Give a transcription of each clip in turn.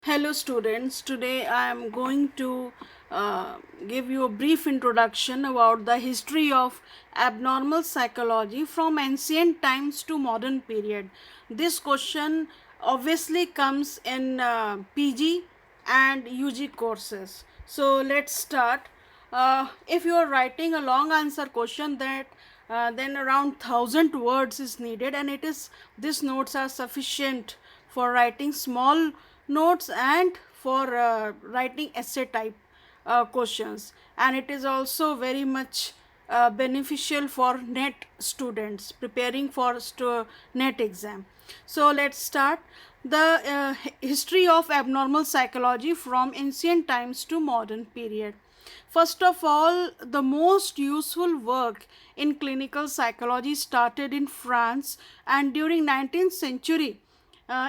Hello, students. Today I am going to give you a brief introduction about the history of abnormal psychology from ancient times to modern period. This question obviously comes in PG and UG courses. So let's start. If you are writing a long answer question, then around 1,000 words is needed, and it is these notes are sufficient for writing small notes and for writing essay type questions, and it is also very much beneficial for net students preparing for net exam. So let's start. The history of abnormal psychology from ancient times to modern period. First of all, the most useful work in clinical psychology started in France and during 19th century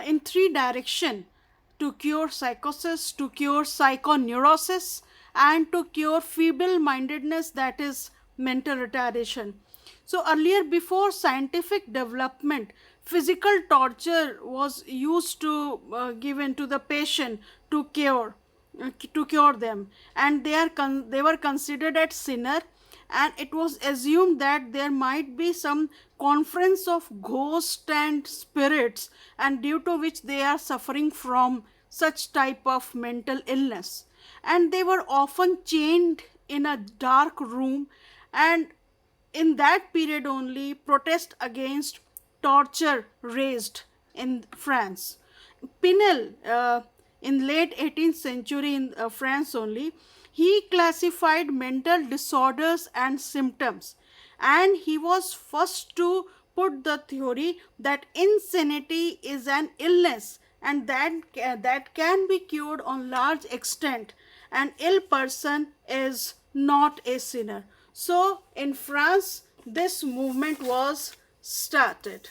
in three direction: to cure psychosis, to cure psychoneurosis, and to cure feeble mindedness, that is mental retardation. So earlier, before scientific development, physical torture was used to given to the patient to cure them, and they were considered as sinner, and it was assumed that there might be some conference of ghosts and spirits, and due to which they are suffering from such type of mental illness, and they were often chained in a dark room. And in that period only, protest against torture raised in France. Pinel, in late 18th century in France only, he classified mental disorders and symptoms, and he was first to put the theory that insanity is an illness, and that can be cured on large extent. An ill person is not a sinner. So in France, this movement was started.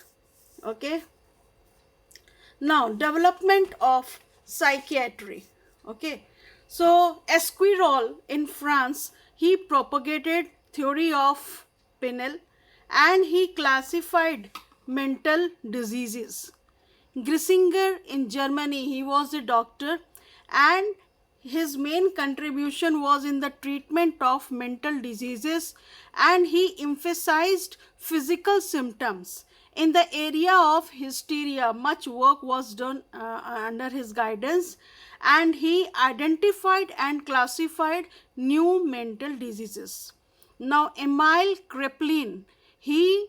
Okay. Now, development of psychiatry. Okay. So Esquirol in France, he propagated theory of Pinel, and he classified mental diseases. Grisinger in Germany, he was a doctor, and his main contribution was in the treatment of mental diseases, and he emphasized physical symptoms. In the area of hysteria, much work was done under his guidance, and he identified and classified new mental diseases. Now, Emile Kraepelin, he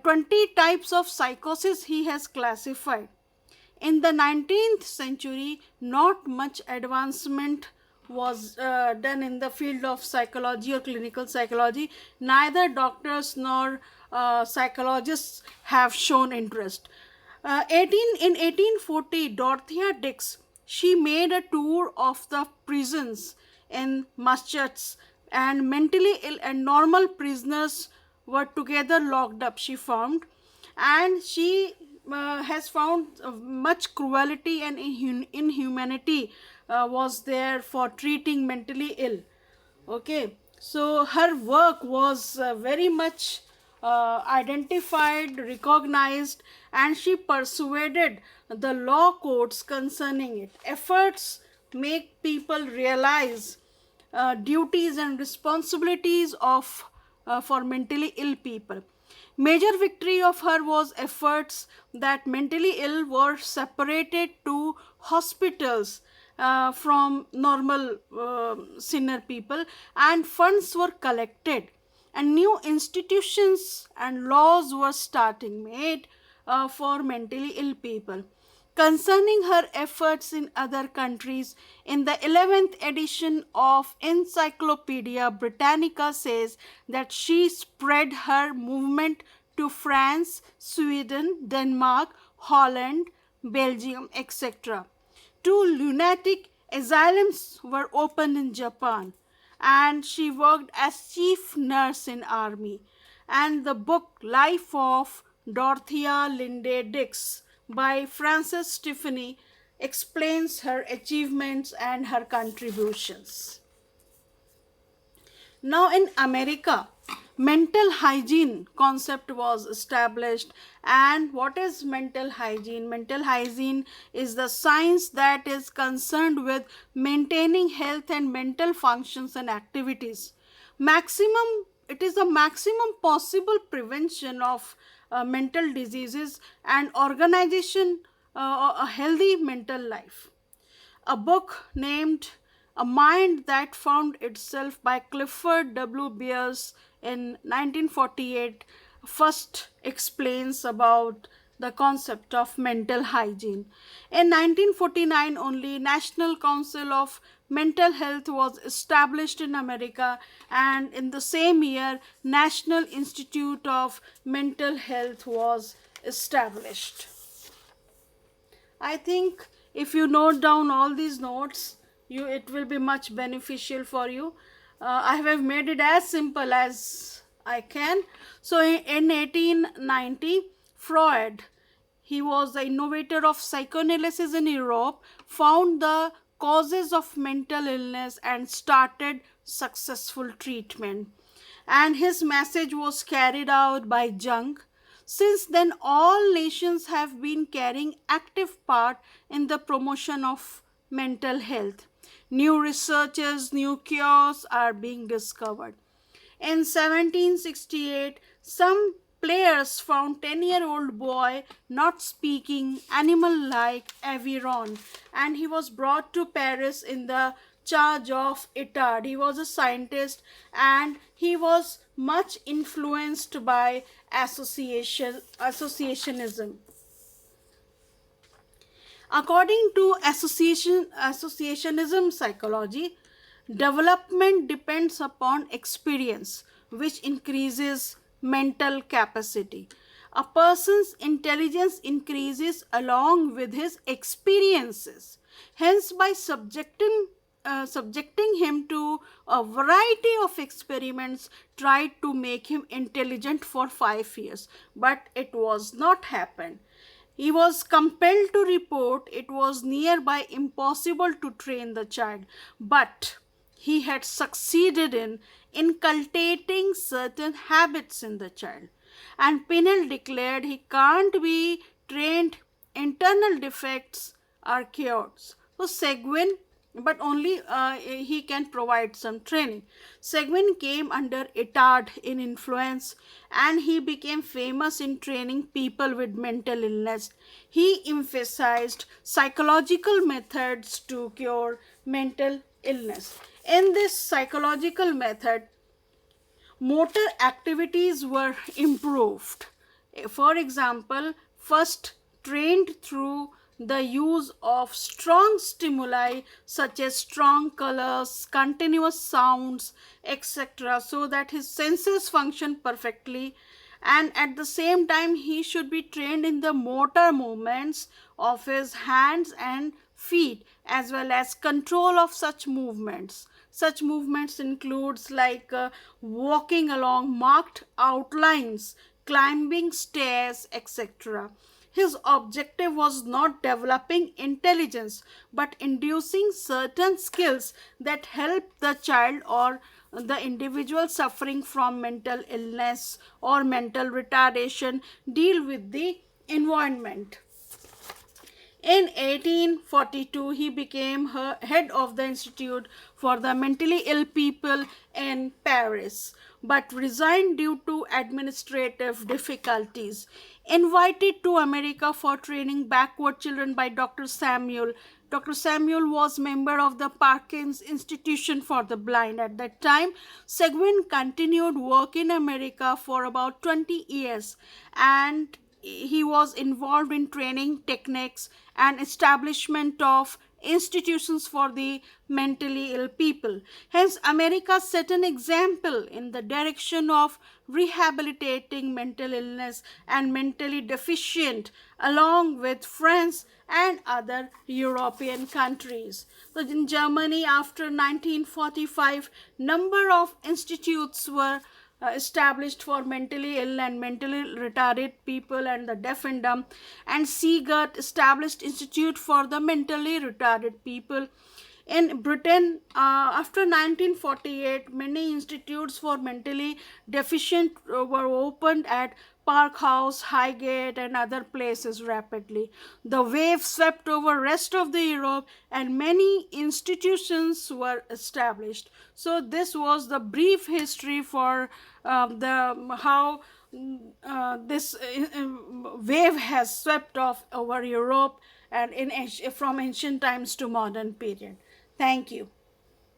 20 types of psychosis he has classified. In the 19th century, not much advancement was done in the field of psychology or clinical psychology. Neither doctors nor psychologists have shown interest. 1840, Dorothea Dix, she made a tour of the prisons in Massachusetts, and mentally ill and normal prisoners were together locked up, she found, and she has found much cruelty and inhumanity was there for treating mentally ill. Okay, so her work was very much identified, recognized, and she persuaded the law courts concerning it. Efforts make people realize duties and responsibilities of for mentally ill people. Major victory of her was efforts that mentally ill were separated to hospitals from normal sinner people, and funds were collected, and new institutions and laws were starting made for mentally ill people. Concerning her efforts in other countries, in the 11th edition of Encyclopedia Britannica says that she spread her movement to France, Sweden, Denmark, Holland, Belgium, etc. Two lunatic asylums were opened in Japan, and she worked as chief nurse in army. And the book Life of Dorothea Lynde Dix by Frances Tiffany explains her achievements and her contributions. Now in America, mental hygiene concept was established. And what is mental hygiene? Mental hygiene is the science that is concerned with maintaining health and mental functions and activities. Maximum it is the maximum possible prevention of mental diseases and organization a healthy mental life. A book named A Mind That Found Itself by Clifford W. Beers in 1948 first explains about the concept of mental hygiene. In 1949 only, National Council of Mental Health was established in America, and in the same year National Institute of Mental Health was established. I think if you note down all these notes, it will be much beneficial for you. I have made it as simple as I can. So in 1890, Freud, he was the innovator of psychoanalysis in Europe, found the causes of mental illness and started successful treatment. And his message was carried out by Jung. Since then, all nations have been carrying active part in the promotion of mental health. New researches, new cures are being discovered. In 1768, some players found 10-year-old boy not speaking animal-like aviron, and he was brought to Paris in the charge of Itard. He was a scientist and he was much influenced by associationism. According to associationism psychology, development depends upon experience, which increases mental capacity. A person's intelligence increases along with his experiences. Hence, by subjecting him to a variety of experiments, tried to make him intelligent for 5 years, but it was not happened. He was compelled to report it was nearby impossible to train the child, but he had succeeded in inculcating certain habits in the child. And Pinel declared he can't be trained, internal defects are cured. So Seguin, but only he can provide some training. Seguin came under Itard in influence, and he became famous in training people with mental illness. He emphasized psychological methods to cure mental illness. In this psychological method, motor activities were improved. For example, first trained through the use of strong stimuli such as strong colors, continuous sounds, etc., so that his senses function perfectly. And at the same time, he should be trained in the motor movements of his hands and feet, as well as control of such movements. Such movements includes like walking along marked outlines, climbing stairs, etc. His objective was not developing intelligence but inducing certain skills that help the child or the individual suffering from mental illness or mental retardation deal with the environment. In 1842, he became head of the Institute for the Mentally Ill People in Paris, but resigned due to administrative difficulties. Invited to America for training backward children by Dr. Samuel. Dr. Samuel was member of the Parkins Institution for the Blind at that time. Seguin continued work in America for about 20 years, and he was involved in training techniques and establishment of institutions for the mentally ill people. Hence, America set an example in the direction of rehabilitating mental illness and mentally deficient, along with France and other European countries. So in Germany, after 1945, number of institutes were established for mentally ill and mentally retarded people and the deaf and dumb, and Siegert established institute for the mentally retarded people. In Britain, after 1948, many institutes for mentally deficient were opened at Park House, Highgate, and other places rapidly. The wave swept over rest of the Europe, and many institutions were established. So this was the brief history for the how this wave has swept off over Europe and from ancient times to modern period. Thank you.